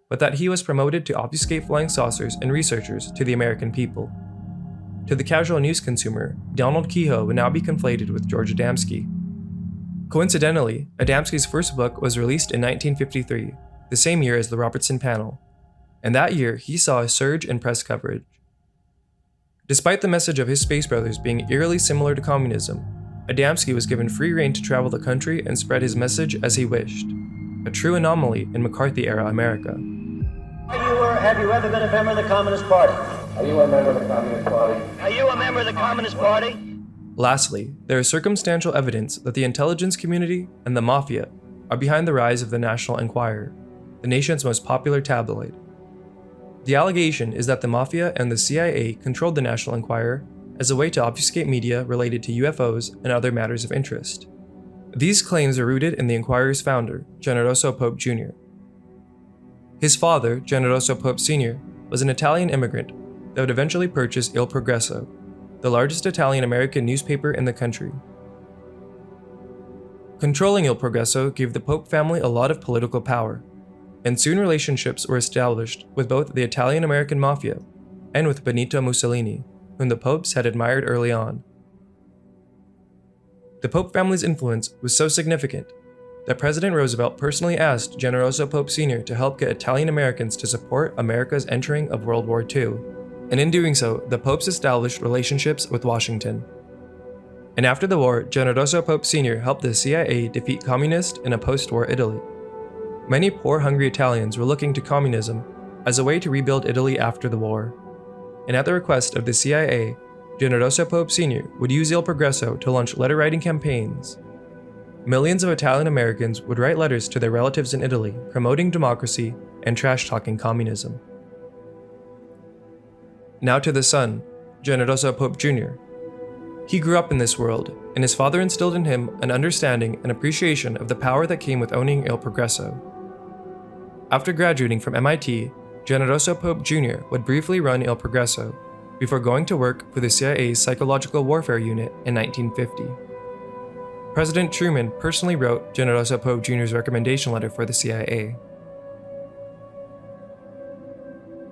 but that he was promoted to obfuscate flying saucers and researchers to the American people. To the casual news consumer, Donald Kehoe would now be conflated with George Adamski. Coincidentally, Adamski's first book was released in 1953, the same year as the Robertson panel, and that year he saw a surge in press coverage. Despite the message of his space brothers being eerily similar to communism, Adamski was given free rein to travel the country and spread his message as he wished, a true anomaly in McCarthy-era America. Have you ever been a member of the Communist Party? Are you a member of the Communist Party? Are you a member of the Communist Party? Lastly, there is circumstantial evidence that the intelligence community and the mafia are behind the rise of the National Enquirer, the nation's most popular tabloid. The allegation is that the mafia and the CIA controlled the National Enquirer as a way to obfuscate media related to UFOs and other matters of interest. These claims are rooted in the Enquirer's founder, Generoso Pope Jr. His father, Generoso Pope Sr., was an Italian immigrant that would eventually purchase Il Progresso, the largest Italian-American newspaper in the country. Controlling Il Progresso gave the Pope family a lot of political power, and soon relationships were established with both the Italian-American mafia and with Benito Mussolini, whom the popes had admired early on. The Pope family's influence was so significant that President Roosevelt personally asked Generoso Pope Sr. to help get Italian Americans to support America's entering of World War II, and in doing so, the popes established relationships with Washington. And after the war, Generoso Pope Sr. helped the CIA defeat communist in a post-war Italy. Many poor, hungry Italians were looking to communism as a way to rebuild Italy after the war. And at the request of the CIA, Generoso Pope Sr. would use Il Progresso to launch letter-writing campaigns. Millions of Italian Americans would write letters to their relatives in Italy promoting democracy and trash-talking communism. Now to the son, Generoso Pope Jr. He grew up in this world, and his father instilled in him an understanding and appreciation of the power that came with owning Il Progresso. After graduating from MIT, Generoso Pope Jr. would briefly run Il Progresso before going to work for the CIA's Psychological Warfare Unit in 1950. President Truman personally wrote Generoso Pope Jr.'s recommendation letter for the CIA.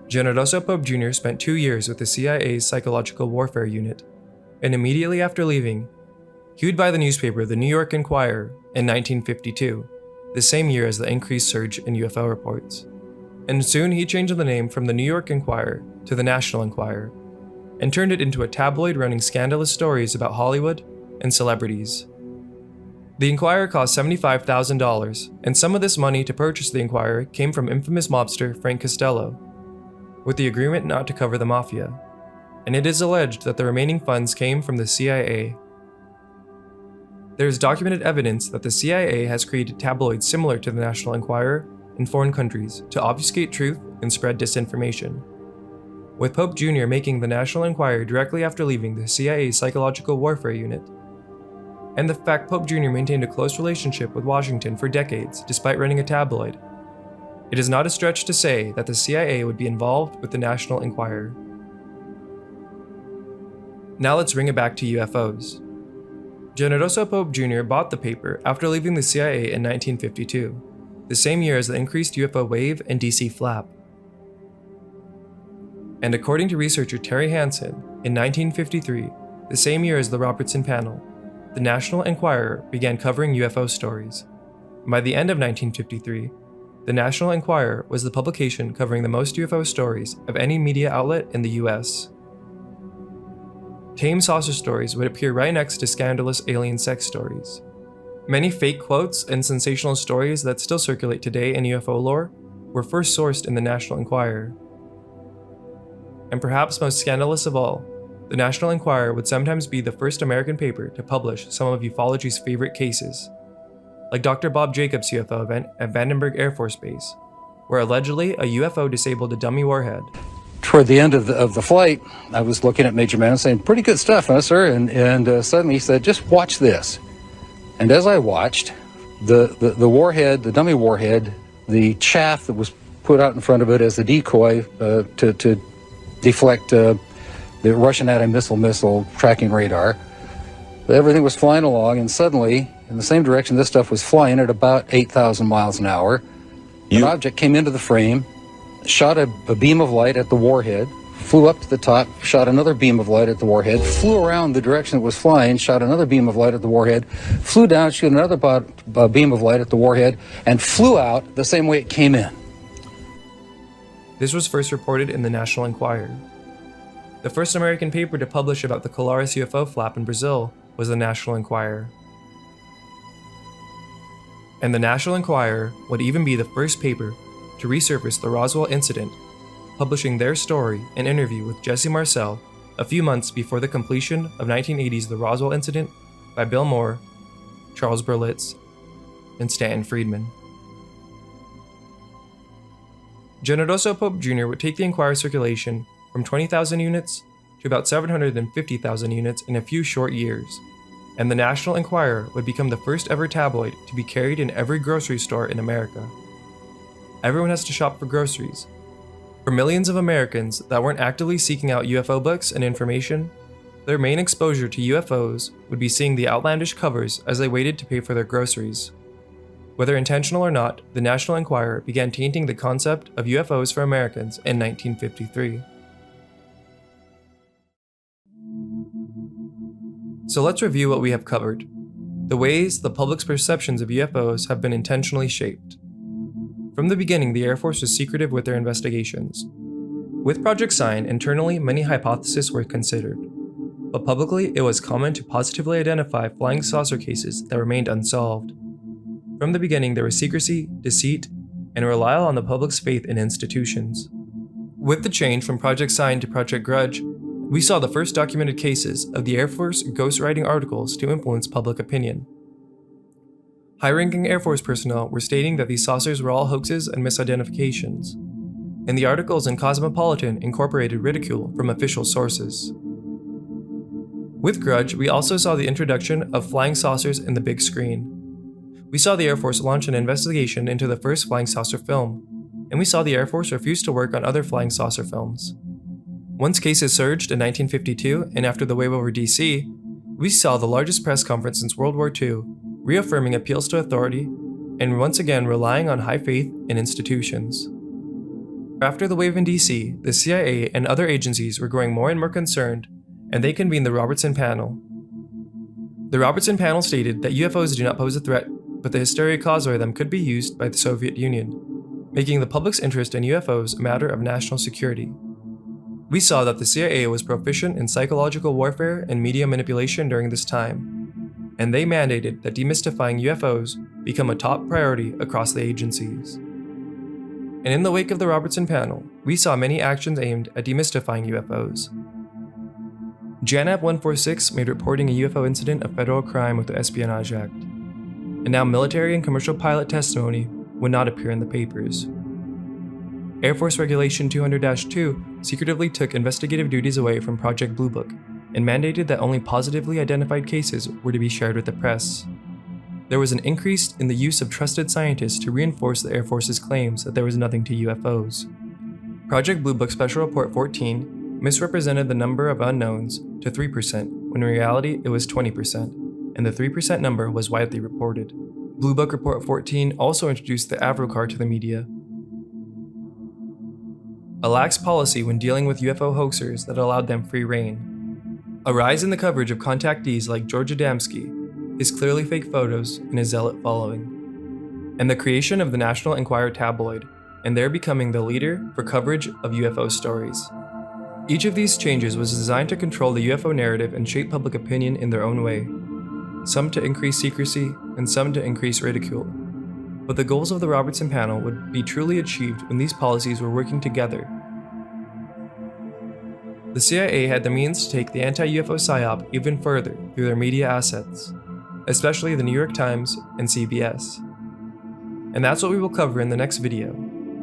Generoso Pope Jr. spent 2 years with the CIA's Psychological Warfare Unit, and immediately after leaving, he would buy the newspaper The New York Enquirer in 1952, the same year as the increased surge in UFO reports. And soon he changed the name from the New York Enquirer to the National Enquirer, and turned it into a tabloid running scandalous stories about Hollywood and celebrities. The Enquirer cost $75,000, and some of this money to purchase the Enquirer came from infamous mobster Frank Costello, with the agreement not to cover the mafia, and it is alleged that the remaining funds came from the CIA. There is documented evidence that the CIA has created tabloids similar to the National Enquirer in foreign countries to obfuscate truth and spread disinformation, with Pope Jr. making the National Enquirer directly after leaving the CIA's Psychological Warfare Unit, and the fact Pope Jr. maintained a close relationship with Washington for decades despite running a tabloid. It is not a stretch to say that the CIA would be involved with the National Enquirer. Now let's bring it back to UFOs. Generoso Pope Jr. bought the paper after leaving the CIA in 1952, the same year as the increased UFO wave and DC flap. And according to researcher Terry Hansen, in 1953, the same year as the Robertson panel, the National Enquirer began covering UFO stories. By the end of 1953, the National Enquirer was the publication covering the most UFO stories of any media outlet in the US. Tame saucer stories would appear right next to scandalous alien sex stories. Many fake quotes and sensational stories that still circulate today in UFO lore were first sourced in the National Enquirer. And perhaps most scandalous of all, the National Enquirer would sometimes be the first American paper to publish some of ufology's favorite cases, like Dr. Bob Jacobs' UFO event at Vandenberg Air Force Base, where allegedly a UFO disabled a dummy warhead. Toward the end of the flight, I was looking at Major Man saying, "Pretty good stuff, huh, sir?" And suddenly he said, "Just watch this." And as I watched, the warhead, the dummy warhead, the chaff that was put out in front of it as a decoy to deflect the Russian anti-missile tracking radar, everything was flying along, and suddenly, in the same direction this stuff was flying at about 8,000 miles an hour, an object came into the frame, shot a beam of light at the warhead, flew up to the top, shot another beam of light at the warhead, flew around the direction it was flying, shot another beam of light at the warhead, flew down, shot another beam of light at the warhead, and flew out the same way it came in. This was first reported in the National Enquirer. The first American paper to publish about the Colares UFO flap in Brazil was the National Enquirer. And the National Enquirer would even be the first paper to resurface the Roswell incident, publishing their story and interview with Jesse Marcel a few months before the completion of 1980's The Roswell Incident by Bill Moore, Charles Berlitz, and Stanton Friedman. Generoso Pope Jr. would take the Enquirer circulation from 20,000 units to about 750,000 units in a few short years, and the National Enquirer would become the first ever tabloid to be carried in every grocery store in America. Everyone has to shop for groceries. For millions of Americans that weren't actively seeking out UFO books and information, their main exposure to UFOs would be seeing the outlandish covers as they waited to pay for their groceries. Whether intentional or not, the National Enquirer began tainting the concept of UFOs for Americans in 1953. So let's review what we have covered. The ways the public's perceptions of UFOs have been intentionally shaped. From the beginning, the Air Force was secretive with their investigations. With Project Sign, internally, many hypotheses were considered. But publicly, it was common to positively identify flying saucer cases that remained unsolved. From the beginning, there was secrecy, deceit, and a reliance on the public's faith in institutions. With the change from Project Sign to Project Grudge, we saw the first documented cases of the Air Force ghostwriting articles to influence public opinion. High-ranking Air Force personnel were stating that these saucers were all hoaxes and misidentifications, and the articles in Cosmopolitan incorporated ridicule from official sources. With Grudge, we also saw the introduction of flying saucers in the big screen. We saw the Air Force launch an investigation into the first flying saucer film, and we saw the Air Force refuse to work on other flying saucer films. Once cases surged in 1952 and after the wave over DC, we saw the largest press conference since World War II, reaffirming appeals to authority and once again relying on high faith in institutions. After the wave in DC, the CIA and other agencies were growing more and more concerned, and they convened the Robertson panel. The Robertson panel stated that UFOs do not pose a threat, but the hysteria caused by them could be used by the Soviet Union, making the public's interest in UFOs a matter of national security. We saw that the CIA was proficient in psychological warfare and media manipulation during this time, and they mandated that demystifying UFOs become a top priority across the agencies. And in the wake of the Robertson panel, we saw many actions aimed at demystifying UFOs. JANAP 146 made reporting a UFO incident a federal crime with the Espionage Act, and now military and commercial pilot testimony would not appear in the papers. Air Force Regulation 200-2 secretively took investigative duties away from Project Blue Book and mandated that only positively identified cases were to be shared with the press. There was an increase in the use of trusted scientists to reinforce the Air Force's claims that there was nothing to UFOs. Project Blue Book Special Report 14 misrepresented the number of unknowns to 3%, when in reality it was 20%, and the 3% number was widely reported. Blue Book Report 14 also introduced the AVROCAR to the media, a lax policy when dealing with UFO hoaxers that allowed them free rein. A rise in the coverage of contactees like George Adamski, his clearly fake photos, and his zealot following. And the creation of the National Enquirer tabloid, and their becoming the leader for coverage of UFO stories. Each of these changes was designed to control the UFO narrative and shape public opinion in their own way, some to increase secrecy and some to increase ridicule. But the goals of the Robertson panel would be truly achieved when these policies were working together. The CIA had the means to take the anti-UFO psyop even further through their media assets, especially the New York Times and CBS. And that's what we will cover in the next video,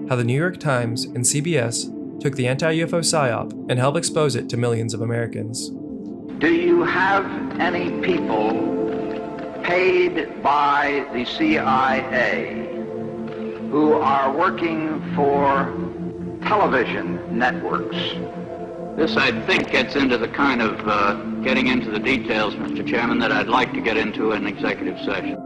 how the New York Times and CBS took the anti-UFO psyop and helped expose it to millions of Americans. Do you have any people paid by the CIA who are working for television networks? This, I think, gets into the kind of getting into the details, Mr. Chairman, that I'd like to get into in executive session.